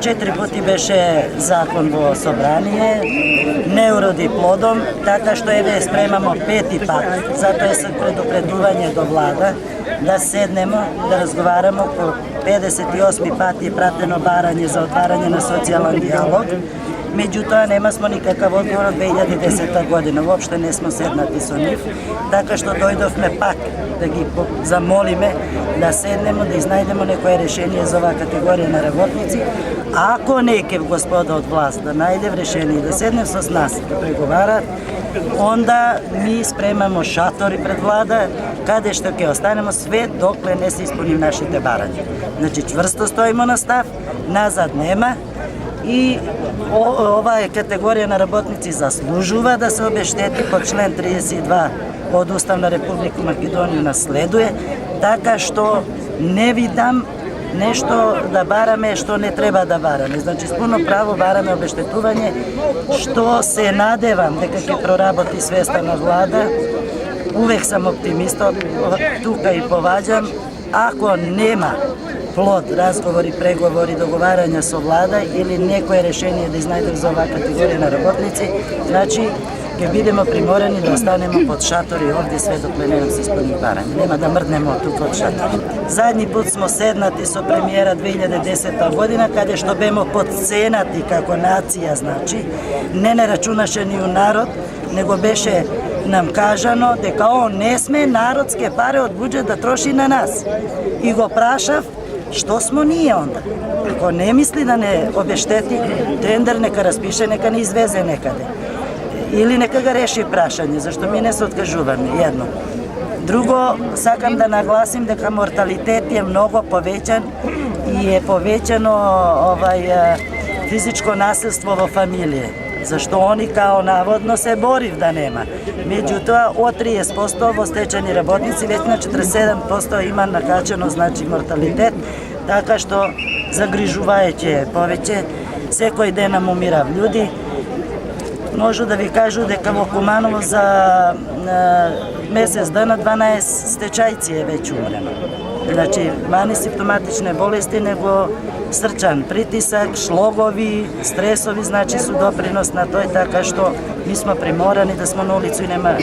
4 puti беше закон во собрание, не уроди плодом, така што еве спремамо 5 пат. Затоа се предупредување до влада да седнемо, да разговарамо. По 58 пат е пратено барање за отварање на социјален диалог. Меѓутоа нема смо никакав одговор од 2010 година, воопште не смо седнати со нив, така што дојдовме пак да ги замолиме да седнемо, да изнајдемо некое решение за оваа категорија на работници. Ако некев господа од власт да најде решение и да седне со нас да преговара, онда ми спремамо шатори пред влада, каде што ќе останемо све докле не се исполни нашите барања. Значи чврсто стоимо на став, назад нема. И оваа категорија на работници заслужува да се обештети по член 32 од Устав на Република Македонија наследуе, така што не видам нешто да бараме што не треба да бараме. Значи, с пуно право бараме обештетување, што се надевам дека ќе проработи свеста на влада. Увек сам оптимист, тука и поваѓам, ако нема плод, разговори, преговори, договарања со влада или некое решение да изнајдем за оваа категорија на работници, значи ќе бидеме приморани да останеме под шатори овде све докле не нам се исполни барање. Нема да мрднеме од тука од шатори. Задни пат смо седнати со премиера 2010 година, каде што бемо подценати како нација, значи, не рачунаше ни у народ, него беше нам кажано дека не сме народске пари од буџет да троши на нас. И го прашав, што смо ние онда? Ако не мисли да не обештети, тендер нека распише, нека не извезе некаде. Или нека го реши прашање, зашто ми не се откажуваме, едно. Друго, сакам да нагласим дека морталитет е многу повеќан и е повеќано физичко насилство во фамилија. Зашто они као наводно се борив да нема. Меѓутоа, од 30% во стечени работници, веќе на 47% има накачено, значи, морталитет, така што загрижувајќи повеќе, секој ден нам умирав луѓе. Можу да ви кажу дека во Куманово за месец дана 12 стечајци е веќе умрено. Значи, мани симптоматични болести, него срчан притисак, шлогови, стресови, значи, су допринос на тој, така што ми смо приморани да смо на улицу и нема